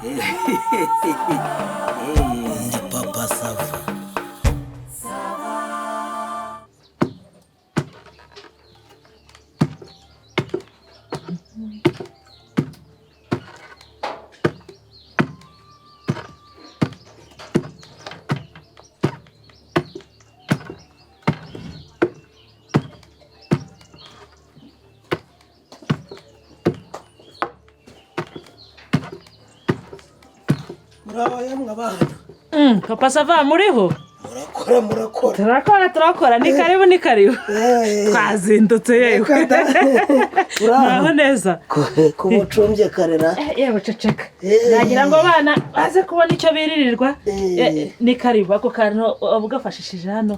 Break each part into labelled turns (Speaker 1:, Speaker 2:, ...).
Speaker 1: Ndi papa Sava.
Speaker 2: Papa Sava muriho?
Speaker 1: Murakora.
Speaker 2: Turakora ni karibu. Twazindutse yewe. Muraho neza.
Speaker 1: Kubucumbye karera.
Speaker 2: Yewe ceceka. Nagira ngo bana baze kubona icyo biririrwa. Ni karibu ako kantu ubugafashishije hano.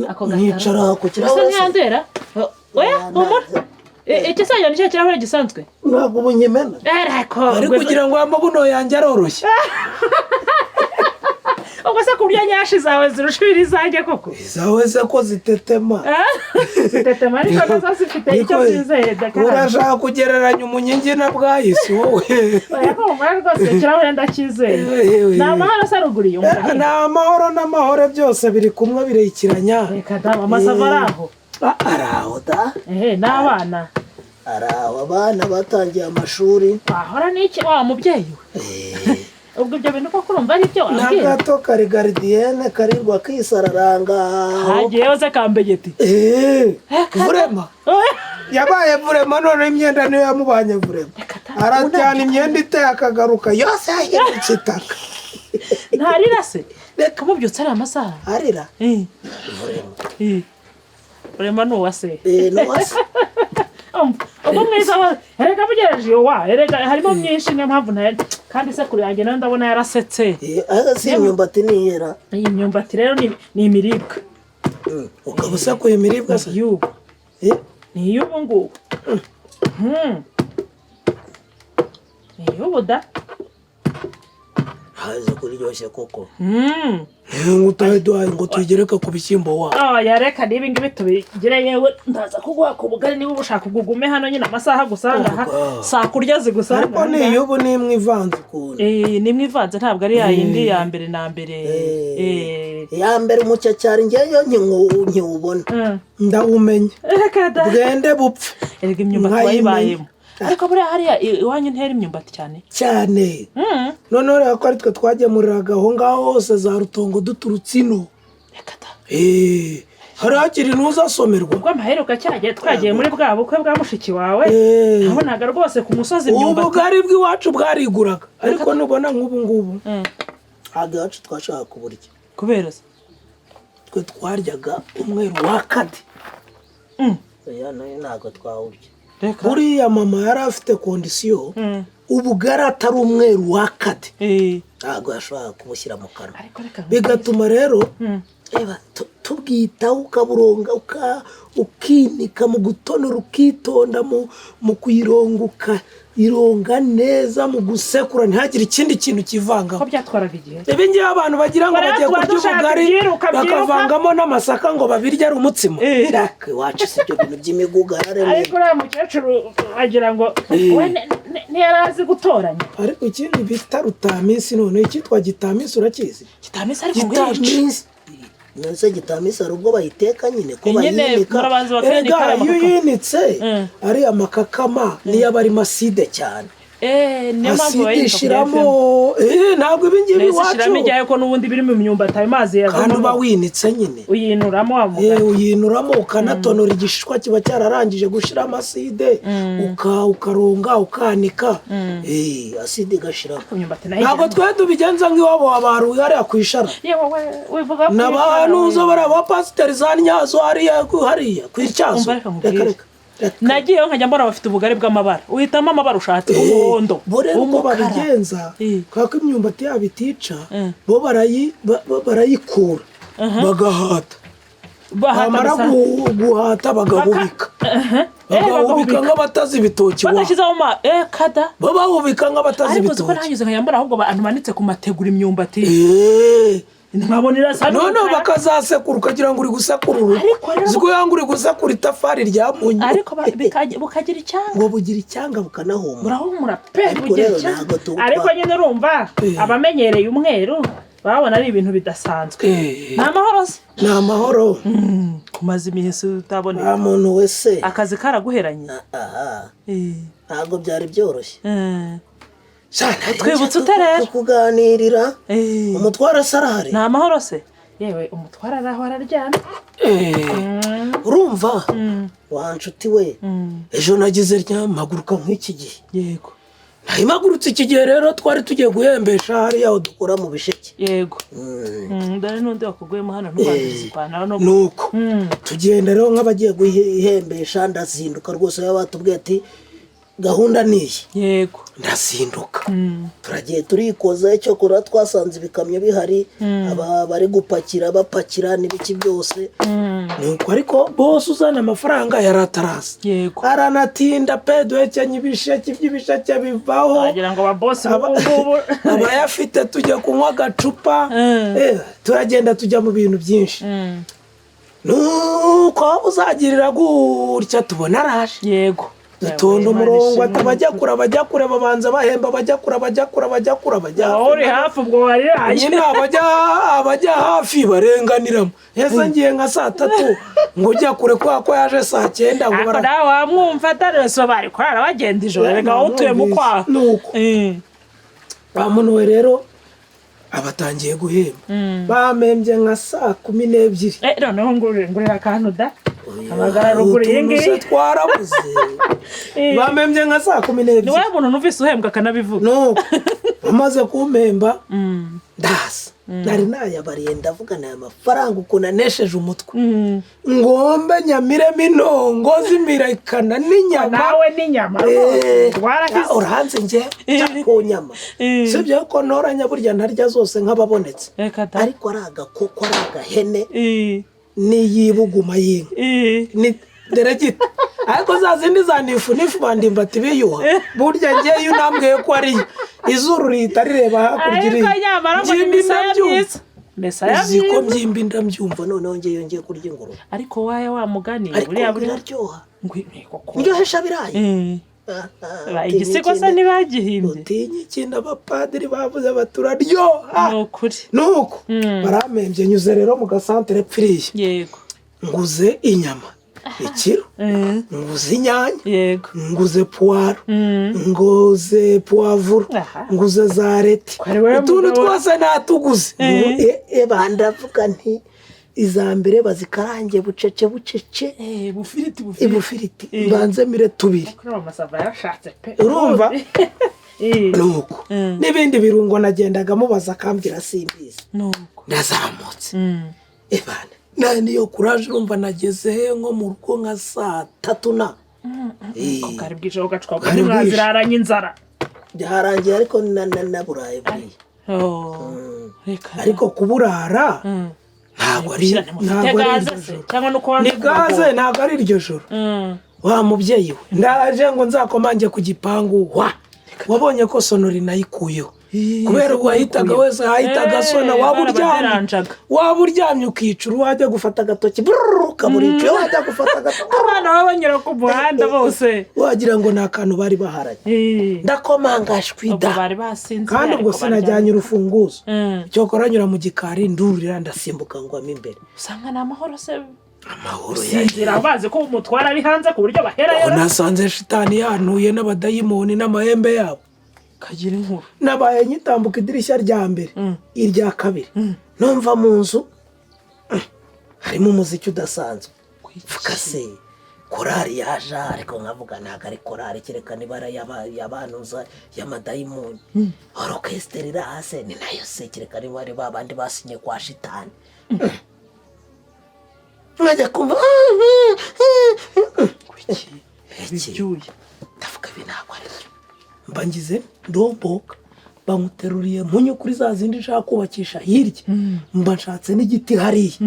Speaker 2: Ako gataro.
Speaker 1: Nicara ku kirahure.
Speaker 2: Asa nkandera. Oya, humura. Icyo sanyo nicyo kirahure gisanzwe.
Speaker 1: Ntabwo bunyemena.
Speaker 2: Ariko
Speaker 3: kugira ngo amabuno yanjye aroroshye.
Speaker 2: Ubwo se kurya nyashi zawe zirushira izanjye koko.
Speaker 1: Zawe se ko zitetema.
Speaker 2: Zitetema ariko nazo zifite icyo zizeye dakara.
Speaker 1: Urashaka kugereranya umunyingi na bwahisi wowe.
Speaker 2: Oya ko umara rwose kirahure ndakizeye. Na mahoro saruguriye umugabo.
Speaker 1: Na n'amahoro byose biri kumwe birikiranya.
Speaker 2: Reka da mama Savaraho.
Speaker 1: Araho da.
Speaker 2: N'abana.
Speaker 1: Araho abana batangiye amashuri.
Speaker 2: Bahora n'iki wa mubyeyi we. Ubwo ibyo bintu ko kurumva ari byo ambwira.
Speaker 1: Nagato kari gardienne karirwa kisararanga.
Speaker 2: Hagiye oze kambegeti.
Speaker 1: Vrema. Yabaye vrema none imyenda niyo yamubanye vrema. Aracyana imyenda iteye akagaruka yose yahindutse itaka.
Speaker 2: Ntarira se. Reka mubyutse ari amasaha.
Speaker 1: Arira.
Speaker 2: Vrema. Vrema no wase.
Speaker 1: No wase.
Speaker 2: Ubwo mwiza wa erega bugereje wa erega harimo myinshi niyo mpamvu nta kandi se kuri yanjye ndabona yarasetse.
Speaker 1: Si imyumbati niyera.
Speaker 2: Iyi myumbati rero ni imiribwa.
Speaker 1: Ukabusa ko imiribwa se
Speaker 2: yubu. Ni yubu ngo. Ni yubu da.
Speaker 1: Haza kuryoshye koko. Ngutaye duhaye ngo tugereka ku bishyimbo wa.
Speaker 2: Yareka nibi ngibi tubigire yewe ndaza kuguha ku bugari niba ubushaka kugugume hano nyine amasaha gusanga saa kurya zigusanga.
Speaker 1: Ariko ni yubu nimwe ivanze kuntu.
Speaker 2: Nimwe ivanze ntabwo ari yayindi ya mbere na mbere.
Speaker 1: Ya mbere umucyacyari ngeyo nkiwubona. Ndawumenya. Bwende bupfe.
Speaker 2: Erega imyumbati wayibayemo. Ariko buriya hariya iwanyu ntera imyumbati cyane. None
Speaker 1: rero ko ari twe twagemuriraga aho ngaho hose za Rutongo duturutse ino.
Speaker 2: Reka da.
Speaker 1: Hari hakiri ntuzasomerwa.
Speaker 2: Ubwo amaheruka cyagiye twagiye muri bwa bukwe bwa mushiki wawe. Nabonaga rwose ku musozi imyumbati.
Speaker 1: Ubugari bw'iwacu bwariguraga. Ariko nubona nk'ubu ngubu. Hage wacu twashaka kuburya.
Speaker 2: Kubera se
Speaker 1: twe twaryaga umweru wa kade. Ya nayo ntago twawurya. Buriya mama yari afite kondisiyo ubugari atari umweru wa kade. Ntago yashobora kubushyira mu kanwa. Bigatuma rero tubwitaho ukaburonga ukinika mu gutonora ukitonda mu kuyironga ironga neza mu gusekura ntihagire ikindi kintu kivangaho.
Speaker 2: Ko byatwaraga igihe.
Speaker 1: Ibi ngiye abantu bagira ngo bagiye kurya ubugari bakavangamo n'amasaka ngo babirye ari umutsima. Raka iwacu si ibyo bintu by'imiguga yararemye.
Speaker 2: Ariko uriya mukecuru agira ngo ntiyarazi gutoranya.
Speaker 1: Ariko ikindi bita rutamisi none icyitwa gitamisi urakizi?
Speaker 2: Gitamisi ariko ngwici.
Speaker 1: Nonse gitamisi ari ubwo bayiteka nyine ko bayinika. Erega iyo yinitse ari amakakama niyo aba ari maside cyane.
Speaker 2: Niyo mpamvu
Speaker 1: bayishiramo. Ntabwo ibi ngibi iwacu.
Speaker 2: Shiramo ijyaye ko n'ubundi biri mu myumbati ayo mazi yazamo.
Speaker 1: Kandi uba winitse nyine.
Speaker 2: Uyinuramo wamuga.
Speaker 1: Uyinuramo ukanatonora igishishwa kiba cyararangije gushira amaside. Ukaronga ukanika. Aside igashiramo. Ntabwo twe tubigenza nk'iwabo wabaru hariya kwishara.
Speaker 2: Wivuga
Speaker 1: n'abantu uzobara abapasiteri za Nyazo hariya kwicyazo. Reka
Speaker 2: nagiyeyo nkajya mbona bafite ubugari bw'amabara uhitamo amabara ushatse umuhondo
Speaker 1: uko babigenza kako imyumbati yabo itica bo barayikura bagahata bamara guhata bagahubika nk'abatazi ibitoki
Speaker 2: badashyizeho kada
Speaker 1: bahubika nk'abatazi ibitoki.
Speaker 2: ariko uko nahanyuze nkajya mbona ahubwo abantu manitse ku mategura imyumbati nkabona irasa
Speaker 3: noneho bakazasekura ukagira ngo uri gusekura uziko yanga uri gusekura itafari ryamunye
Speaker 2: ariko bukagira icyanga
Speaker 1: ngo bugira icyanga bukanahumura
Speaker 2: burahumura pe bugira icyanga ariko nyine urumva abamenyereye umweru babona ari ibintu bidasanzwe ni amahoro se
Speaker 1: ni amahoro
Speaker 2: kumaze iminsi utaboneka
Speaker 1: nta muntu wese
Speaker 2: akazi karaguheranye
Speaker 1: ntabwo byari byoroshye
Speaker 2: twibutse uterera
Speaker 1: kuganirira umutwara sarahari
Speaker 2: ni amahoro se yewe umutwara araho araryamye
Speaker 1: urumva wa nshuti we ejo nagize mpaguruka nk'iki gihe
Speaker 2: yego
Speaker 1: mpagurutse iki gihe rero twari tugiye guhembesha hariya aho dukora mu bisheke
Speaker 2: yego dore n'undi wakuguyemo hano ntubandirize ipantaro
Speaker 1: nuko tugenda rero nk'abagiye guhembesha ndazinduka rwose baba batubwiye ati gahunda niyi
Speaker 2: yego
Speaker 1: ndazinduka turagiye turikoza icyo kora twasanze ibikamyo bihari bari gupakira bapakira n'ibiki byose nuko ariko bose uzana amafaranga yari ataraza
Speaker 2: yego
Speaker 1: aranatinda pe duhekenya ibisheke by'ibisheke bivaho
Speaker 2: wagira ngo ababosi b'ubu
Speaker 1: abayafite tujya kunywa agacupa turagenda tujya mu bintu byinshi nuko uzagirira gutya tubona araje
Speaker 2: yego
Speaker 1: dutonda umurongo bajya kure babanza bahemba bajya kure
Speaker 2: uri hafi ubwo wariraye
Speaker 1: nyine abajya hafi barenganiramo heza ngiye nka 3:00 ngo ujya kure ko yaje 9:00 ngo
Speaker 2: bara nawe wamwumva atareso bari kurara bagenda ijoro rega utuye mu kwaha
Speaker 1: nuko bamuntu we rero abatangiye guhemba bamembye nka 12:00
Speaker 2: noneho ngurira akantu da amagara ruguru y'ingiyi
Speaker 1: twarabuze bamembye nka 12:00
Speaker 2: ni wowe muntu numvise uhembwa akanabivuga
Speaker 1: nuko amaze kumpemba ndasa nari nayabariye ndavugana aya mafaranga ukuntu anesheje umutwe ngombe nyamiremo intongo zimirekana n'inyama
Speaker 2: nawe n'inyama
Speaker 1: warahise uranze njye ku nyama sibyo ko ntoranya burya ntarya zose nk'ababonetse ariko ari agakoko ari agahene n'iyibuguma y'inka ni deregita ariko za zindi za nifu bandimba ati biyuha burya ngeyo unambwiye ko ari izuru rihita rireba hakurya iriya byimbi ndabyumva uziko byimbi ndabyumva noneho ngeyo ngiye kurya ingurube
Speaker 2: ariko waye wa mugani
Speaker 1: buriya biraryoha ndyohesha birayi
Speaker 2: igisigo se ntibagihimbye
Speaker 1: utinya ikintu abapadiri bavuze baturaryoha
Speaker 2: ni ukuri
Speaker 1: nuko baramembye nyuze rero mu gasantere pfiriye
Speaker 2: yego
Speaker 1: nguze inyama ikiro nguze inyanya
Speaker 2: yego
Speaker 1: nguze puwaro nguze puwavuro nguze za reti utuntu twose natuguze bandavuga nti iza mbere bazikarange bucece bufiriti mbanze mire tubiri urumva nuko n'ibindi birungo nagendaga mubaza akambwira simbizi ndazamutse ebana nani niyo kuraje urumva nageze nko mu rugo nka 3:00
Speaker 2: kari bwije ugacwa ko mwaziraranye inzara
Speaker 1: byarangiye ariko naburaye buriya ariko kuburara ntabwo ari gaze ntabwo ari iryo joro wa mubyeyi we ndaje ngo nzakomange ku gipangu wabonye ko sonori nayikuyeho kubera wahitaga wese hahitaga sona waba uryamye ukicura wajya gufata agatoki ukaburica wajya gufata agatoki
Speaker 2: abana babanyura ku muhanda bose
Speaker 1: wagira ngo ni akantu bari baharanye ndakomangashwida kandi ubwo sinajyanye urufunguzo cyokora nyura mu gikari ndurira ndasimbuka ngwamo imbere
Speaker 2: usanga ni amahoro se
Speaker 1: amahoro
Speaker 2: sinzira bazi ko umutwara ari hanze ku buryo baherayo
Speaker 1: nasanze shitani yanuye n'abadayimoni n'amahembe yabo
Speaker 2: kagira inkuru
Speaker 1: nabaye nyitambuka idirishya rya mbere irya kabiri numva mu nzu harimo umuziki udasanzwe fukase korari yaje ariko nkavuga ntabwo ari korari kerekana ibara y'abanuza y'amadayimoni orokesiteri iri hasi ni nayo se kerekana ibara babandi basinye kwa shitani nkajya kumva
Speaker 2: ibyuya
Speaker 1: ndavuga ibi ntabwo ari byo mbangize ndomboka bamuteruriye munyu kuri za zindi nshaka kubakisha hirya mba nshatse n'igiti hariya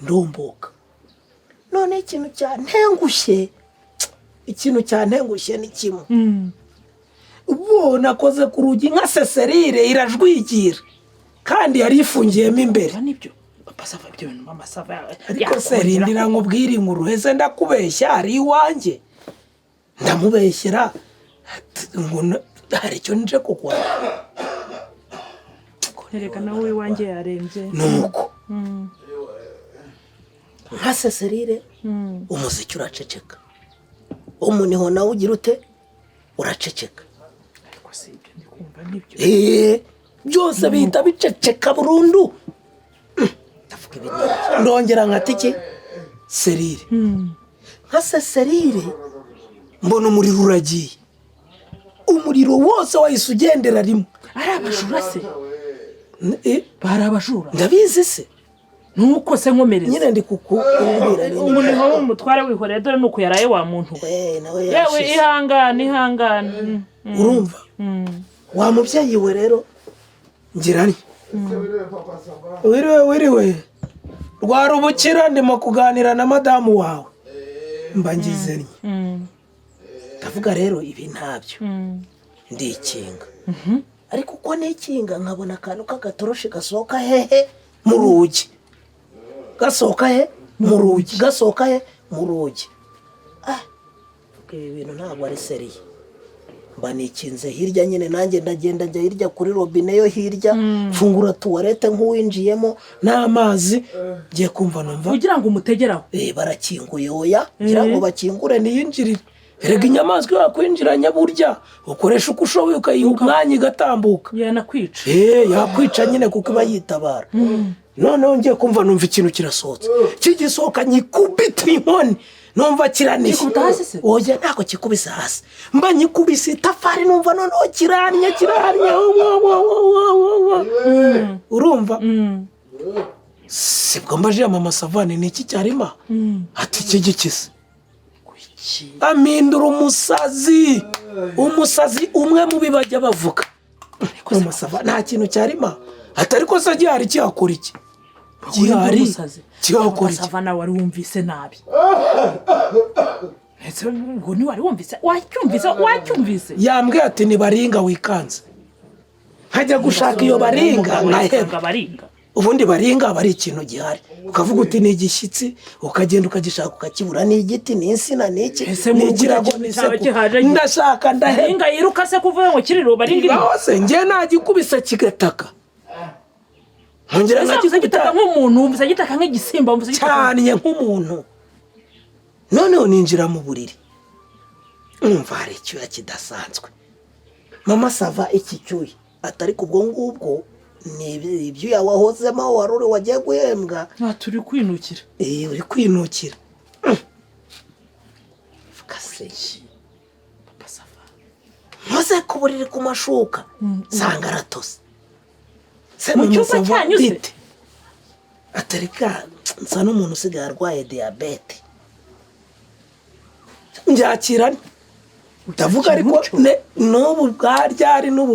Speaker 1: ndomboka none ikintu cyantengushye ni kimwe ubwo nakoze ku rugi nka seserire irajwigira
Speaker 3: kandi yari ifungiyemo imbere.
Speaker 2: Nibyo papa Sava ibyo bintu mama Sava
Speaker 3: ariko se rindira nkubwire inkuru heze ndakubeshya ari iwanjye ndamubeshyera ngo hari icyo nje kugwa
Speaker 2: Erega nawe iwanjye yarembye
Speaker 3: nuko nka Seserire umuziki uraceceka umuniho nawe ugira ute uraceceka
Speaker 2: ariko si ibyo ndikumva nibyo
Speaker 3: byose bihita biceceka burundu ndavuga ibintu ndongera nkatiki Serire nka Seserire mbona umuriro uragiye umuriro wose wahise ugendera rimwe
Speaker 2: ari abajura se bari abajura
Speaker 3: ndabizi se
Speaker 2: nuko se nkomereza
Speaker 3: nyine ndi kukubwira
Speaker 2: umuntu nko umutware wihoreye dore nuko yaraye wa muntu yewe ihangane
Speaker 3: urumva wa mubyeyi we rero ngirani wiriwe rwarubukira ndimo kuganira na madamu wawe mba ngizennye ndavuga rero ibi ntabyo ndikinga ariko uko nikinga nkabona akantu k'agatoroshi gasohoka hehe mu rugi gasohoka he mu rugi gasohoka he mu rugi ibi bintu ntabwo ari seriye mba nikinze hirya nyine nanjye ndagenda njya hirya kuri robine yo hirya mfungura tuwarete nk'uwinjiyemo n'amazi ngiye kumva numva
Speaker 2: kugira ngo umutegeraho
Speaker 3: barakinguye oya ngira ngo bakingure niyinjirire erega inyamaswa yakwinjiranya burya ukoresha uko ushoboye ukayiha umwanya igatambuka
Speaker 2: yanakwica
Speaker 3: yakwica nyine kuko iba yitabara noneho ngiye kumva numva ikintu kirasohotse kigisohoka nyikubita inkoni numva kiranishye oya ntabwo kikubise hasi mba nyikubise itafari numva noneho kiranye urumva sibwo mbaje mama Savane niki cyarima ati kigikise amindura umusazi umwe mu bibajya bavuga mama Savane nta kintu cyarima atari ko se gihari cyakora iki gihari cyakora iki
Speaker 2: Savane wari wumvise nabi ese ngo ni wari wumvise wacyumvise
Speaker 3: yambwiye ati ni baringa wikanze hajya gushaka iyo baringa nkaheba ubundi baringa bari ikintu gihari ukavuga uti ni igishyitsi ukagenda ukagishaka ukakibura ni igiti ni insina ni iki ni ikirago ndashaka ndaheba
Speaker 2: baringa yiruka se kuvuga ngo kiriro baringa
Speaker 3: hose njye nagikubise kigataka
Speaker 2: nkongera nkagitaka nk'umuntu wumvise agitaka nk'igisimba wumvise
Speaker 3: cyane nk'umuntu noneho ninjira mu buriri umva hari icyuya kidasanzwe mama Sava iki cyuya atari kubwo ngubwo ni ibyo wahozemo waruri wagiye guhembwa
Speaker 2: turi kwinukira
Speaker 3: uri kwinukira kaseshi
Speaker 2: papa Sava
Speaker 3: maze ku buriri ku mashuka sanga aratose
Speaker 2: mu cyumba cyanyu se
Speaker 3: atarika nsa n'umuntu usigaye arwaye diyabete njakirane ndavuga ariko n'ubu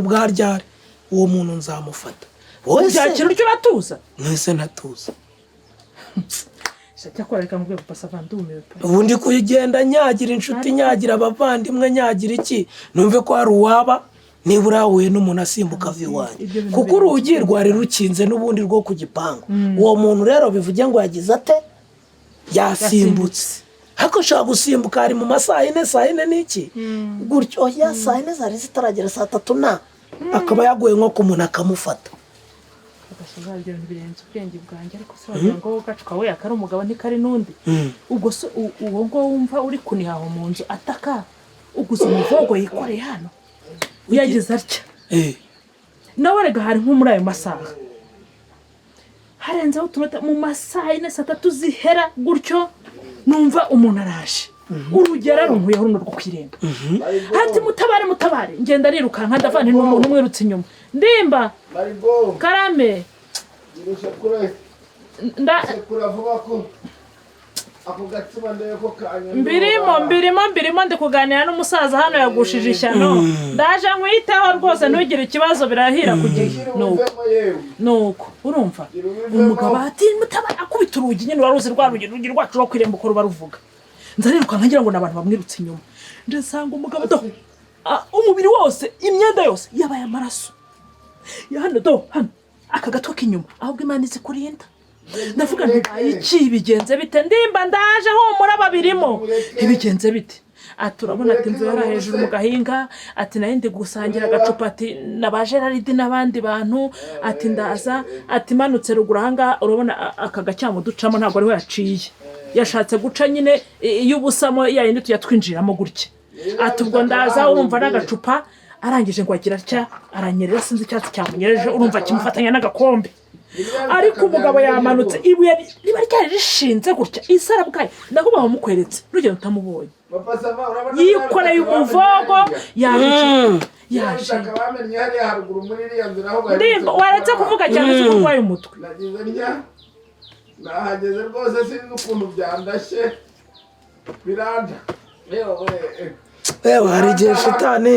Speaker 3: bwaryari uwo muntu nzamufata
Speaker 2: wowe byakira uryo batuza
Speaker 3: mwese ntatuza
Speaker 2: cyakora reka mubwe papa Sava ndumiwe
Speaker 3: ubundi kugenda nyagira inshuti nyagira abavandimwe nyagira iki numve ko hari uwaba nibura huye n'umuntu asimbuka viwanye kuko urugi rwari rukinze n'ubundi rwo ku gipangu uwo muntu rero bivuge ngo yagize ate yasimbutse hako shaka gusimbuka ari mu masaha 4 saa 4 niki gutyo ya saa 4 zari zitaragera saa 3 na akaba yaguye nko kumuntu akamufata
Speaker 2: agashobora ibyo birenze ubwenge bwanjye ariko se wagira ngo gacuka we akari umugabo ntikari nundi ubwo se uwo ngo wumva uri kunihaho mu nzu ataka uguze umuvogo yikoreye hano uyagize atya nawe rega hari nko muri ayo masaha harenzeho utunota mu masaha 4 saa 3 zihera gutyo numva umuntu araje urugera runkuyeho runo rwo kwiremba hati mutabare ngenda rirukanka ndavana n'umuntu umwirutse inyuma ndimba karame
Speaker 4: sekura vuba ko ako gatsima ndeye ko kanya
Speaker 2: mbirimo ndi kuganira n'umusaza hano yagushije ishyano ndaje nkwiteho rwose ntugire ikibazo birahira ku gihe nuko urumva umugabo ati mutabara akubita urugi nyine waruzi rwarugi rwacu rwo kwiremba uko ruba ruvuga nzariruka nkagira ngo nabantu bamwirutse inyuma ndasanga umugabo umubiri wose imyenda yose yabaye amaraso hano aka gatwe k'inyuma ahubwo Imana izi kurinda ndavuga nti iki bigenze bite ndimba ndaje humura babirimo ibigenze bite turabona ati nzo yara hejuru mu gahinga ati nayindi gusangira agacupa ati nabaje Gerard n'abandi bantu ati ndaza ati manutse ruguru hanga urabona aka gacyamu ducamo ntago ariho yaciye yashatse guca nyine y'ubusamo yayindi tuyatwinjiramo gutya ati ubwo ndaza urumva n'agacupa arangije ngo agira atya aranyerera sinzi icyatsi cyamunyereje urumva kimufatanya n'agakombe ariko umugabo yamanutse ibuye riba ryari rishinze gutya isarabwaye ndakuba bamukweretse rugendo utamubonye yikoreye umuvogo yaje ndimba waretse kuvuga cyane uko urwaye umutwe
Speaker 4: nahageze rwose sinzi ukuntu byandashye biranda
Speaker 3: yewe hari igihe shitani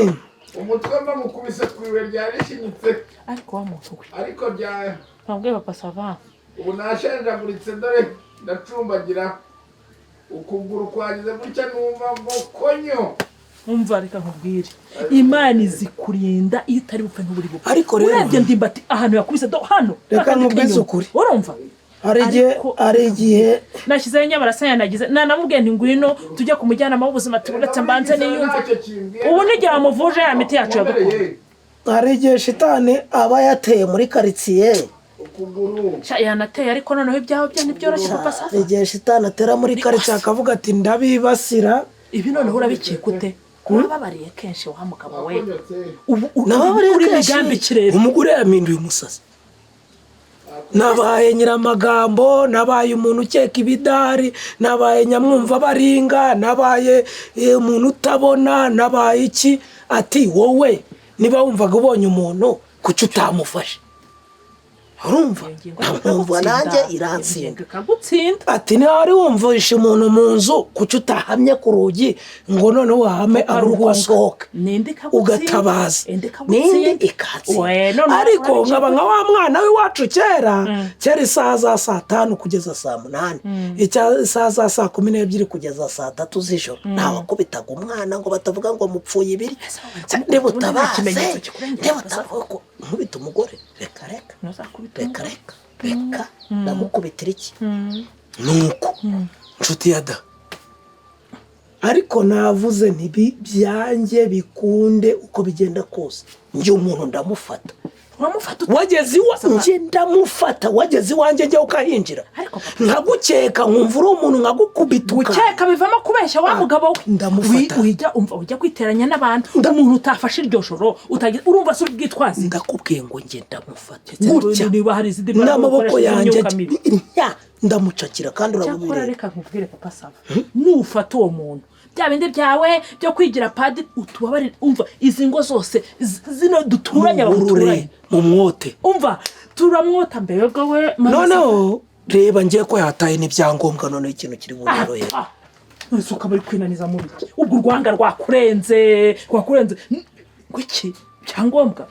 Speaker 4: umutwe mba mukubise ku ibuye ryarishinyitse
Speaker 2: ariko wa muntu we
Speaker 4: ariko bya
Speaker 2: ntabwo papa sava
Speaker 4: ubu nashenjaguritse dore ndacumbagira ukuguru kwagize gutya numva mokonyo
Speaker 2: umva reka nkubwire Imana izi kurinda iyo utari bupfe ntuburi bupfe
Speaker 3: ariko rero
Speaker 2: urebye ndimba ati ahantu yakubise do hano
Speaker 3: reka nkubwize ukuri
Speaker 2: urumva
Speaker 3: hari igihe
Speaker 2: nashyizeho inyabarasanya nagize nanamubwiye nti ngwino tujye ku mujyanama w'ubuzima tuburetse mbanze niyumve ubu n'igihe wamuvuje ya miti yacu yagukora
Speaker 3: hari igihe shitani aba yateye muri karitsiye
Speaker 2: yanateye ariko noneho ibyaho byo ntibyoroshye papa sava
Speaker 3: hari igihe shitani atera muri karitsiye akavuga ati ndabibasira
Speaker 2: ibi noneho urabikeka ute kubabariye kenshi wa mugabo we
Speaker 3: nababariye
Speaker 2: migambi kirere
Speaker 3: umugore yaminduye umusazi nabaye nyiramagambo nabaye umuntu ukeka ibidari nabaye nyamwumva baringa nabaye umuntu utabona nabaye iki ati wowe niba wumvaga ubonye umuntu kuki utamufashe urumva ntamwumva nanjye iransinda ati ntihari wumvishe umuntu mu nzu kuki utahamye ku rugi ngo noneho wahame abura uko asohoka ugatabaza n'indi ikatsinda ariko nkaba nka wa mwana w'iwacu kera isaha za 5 kugeza saa 8 isaha za saa 12 kugeza saa 3 z'ijoro ntawakubitaga umwana ngo batavuga ngo mupfuye ibiri ndeba utabaze ndeba utavuga nkubita umugore reka ndamukubitira iki nuko nshuti ya da ariko navuze ntibi byanjye bikunde uko bigenda kose njye umuntu ndamufata wageze iwanjye ndamufata wageze iwanjye njye ukahinjira nkagukeka nkumva uri umuntu nkagukubituka
Speaker 2: gukeka bivamo kubeshya wa mugabo we
Speaker 3: ndamufata
Speaker 2: ujya kwiteranya n'abantu umuntu utafashe iryo joro urumva se ubwitwazi
Speaker 3: ndakubwiye ngo njye ndamufata
Speaker 2: gutya niba hari izindi
Speaker 3: n'amaboko yanjye ndamucakira kandi urabubire
Speaker 2: reka nkubwire papa sava nufata uwo muntu bya bindi byawe byo kwigira padiri utubabarire umva izi ngo zose zino duturanye abaturanye
Speaker 3: mu mwote
Speaker 2: umva turamwota mbega we
Speaker 3: noneho reba ngiye ko yataye n'ibyangombwa none ikintu kiri bunyorohere
Speaker 2: usuka muri kwinaniza mu biki ubwo urwanga rwakurenze gwiki byangombwa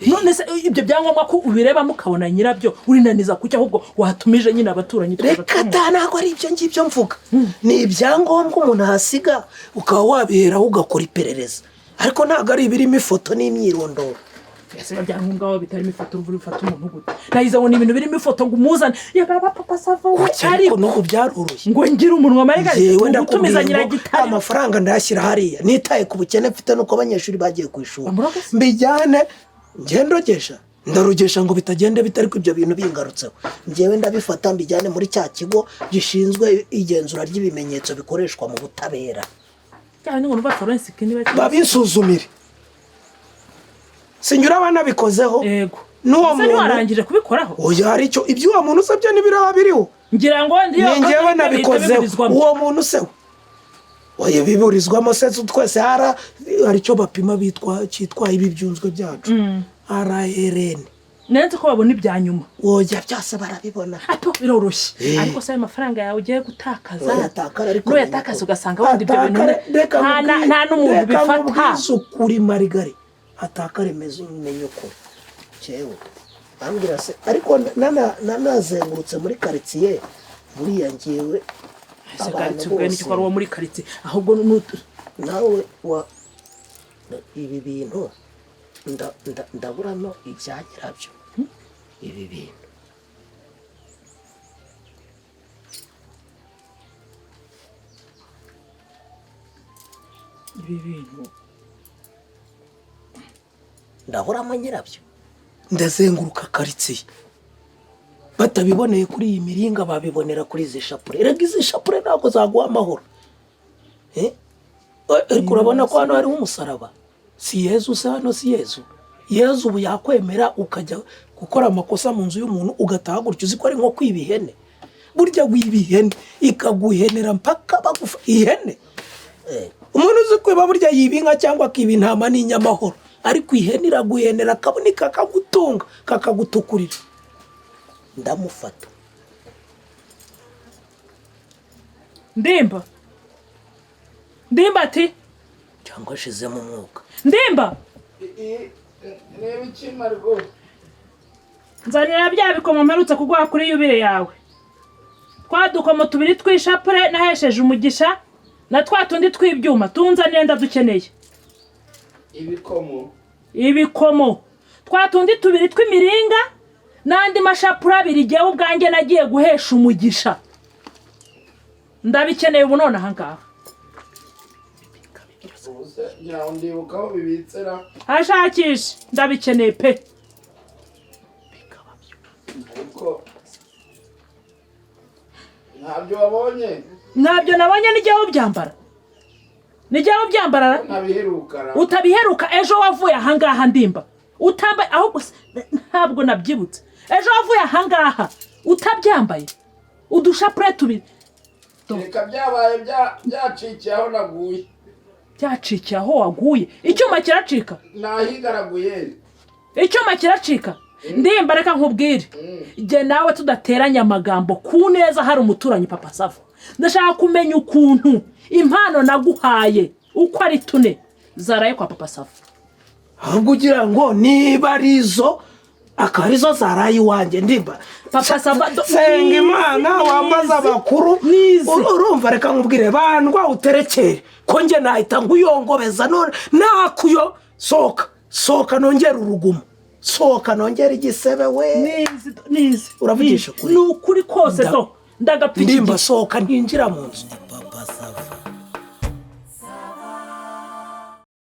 Speaker 2: none se ibyo byangombwa ko ubireba mukabona nyirabyo urinaniza kucyo ahubwo watumije nyine abaturanyi
Speaker 3: reka ntago ari ibyo ngibyo mvuga ni ibyangombwa umuntu hasiga ukaba wabiheraho ugakora iperereza ariko ntago ari ibirimo ifoto n'imyirondoro
Speaker 2: ese byangombwa aho bitarimo ifoto uvura ufata umuntu gute nayize ngo ni ibintu birimo ifoto ngo umuzane yababa papa sava we
Speaker 3: ariko nuko byaroroshye
Speaker 2: ngo ngira umunwa marigari gutumiza nyiragitari
Speaker 3: amafaranga ndashyira hariya nitaye ku bukene mfite nuko abanyeshuri bagiye ku ishuri mbijyane ngendogesha ndarugesha ngo bitagende bitari ko ibyo bintu bingarutseho ngewe ndabifata mbijyane muri cya kigo gishinzwe igenzura ry'ibimenyetso bikoreshwa mu butabera
Speaker 2: cyane ngo numva forensic niba
Speaker 3: babisuzumire sinyura abana bikozeho
Speaker 2: yego
Speaker 3: n'uwo muntu
Speaker 2: warangije kubikoraho
Speaker 3: oya hari icyo ibyo uwo muntu usabye n'ibiraba biriho
Speaker 2: ngira ngo
Speaker 3: ngewe nabikozeho uwo muntu se oya biburizwamo se twese hari icyo bapima cyitwa ibi byunzwe byacu RRN
Speaker 2: netse ko babona ibya nyuma
Speaker 3: oya byose barabibona
Speaker 2: ato biroroshye ariko se amafaranga yawe ugiye gutakaza
Speaker 3: ariko
Speaker 2: yatakaza ugasanga wandi ibyo bintu nta n'umuntu bifata
Speaker 3: kuri marigari atakare mezo umenye uko cyewe bambwira se ariko nanazengurutse muri karitsiye buriya ngewe
Speaker 2: abantu bose n'icyo ari uwo muri karitsiye ahubwo
Speaker 3: nawe ibi bintu ndaburamo ibyanyirabyo
Speaker 1: ibi bintu ndahoramo nyirabyo ndazenguruka karitsiye batabiboneye kuri iyi miringa babibonera kuri izi shapure. Erega izi shapure ntabwo zaguha amahoro. Ariko urabona ko hano hariho umusaraba. Si Yezu se hano, si Yezu. Yezu ubu yakwemera ukajya gukora amakosa mu nzu y'umuntu ugataha gutyo, uzi ko ari nko kwiba ihene. Burya wiba ihene ikaguhenera mpaka bagufa ihene. Umuntu uzi kwiba burya yiba inka cyangwa akiba intama n'inyamahoro, ariko ihene iraguhenera akabuni kakagutunga kakagutukurira. Ndamufata.
Speaker 2: Ndimba ati
Speaker 1: cyangwa ashizemo umwuka.
Speaker 2: Ndimba
Speaker 4: reba ikima rwose.
Speaker 2: Nzanira bya bikomo mperutse kuguha kuri yubire yawe. Twa dukomo tubiri tw'ishapure nahesheje umugisha na twa tundi tw'ibyuma tunzanire ndadukeneye. Ibikomo twa tundi tubiri tw'imiringa n'andi mashapura abiri jyewe ubwanjye nagiye guhesha umugisha. Ndabikeneye ubu none aha ngaha.
Speaker 4: Ndibukaho bibitsera.
Speaker 2: Hashakishe ndabikeneye pe.
Speaker 4: Ntabyo wabonye?
Speaker 2: Ntabyo nabonye nijyewe ubyambara. Nijyewe ubyambara?
Speaker 4: Ntabiheruka.
Speaker 2: Utabiheruka ejo wavuye aha ngaha Ndimba. Utambaye aho ntabwo nabyibutse. Ejo wavuye aha ngaha utabyambaye. Udushapure tubiri.
Speaker 4: Reka byabaye byacikiye aho naguye.
Speaker 2: Byacikiye aho waguye. Icyuma kiracika.
Speaker 4: Nahigaraguye.
Speaker 2: Icyuma kiracika. Ndimba reka nkubwire. Je nawe tudateranya amagambo ku neza hari umuturanyi Papa Sava. Ndashaka kumenya ukuntu impano naguhaye uko ari tune zaraye kwa Papa Sava.
Speaker 1: Ahubwo ugira ngo niba arizo akarizo zaraye iwanjye Ndimba.
Speaker 2: Papa Sava
Speaker 1: senga Imana wambaza abakuru. Urumva reka nkubwire bandwa uterekere ko nge nahita nguyongobeza none nakuyo soka nongera urugumo. Soka nongera igisebe we.
Speaker 2: Nizi.
Speaker 1: Uravugisha kuri.
Speaker 2: Nukuri kose to ndagapfiki.
Speaker 1: Ndimba soka ntinjira mu nzu.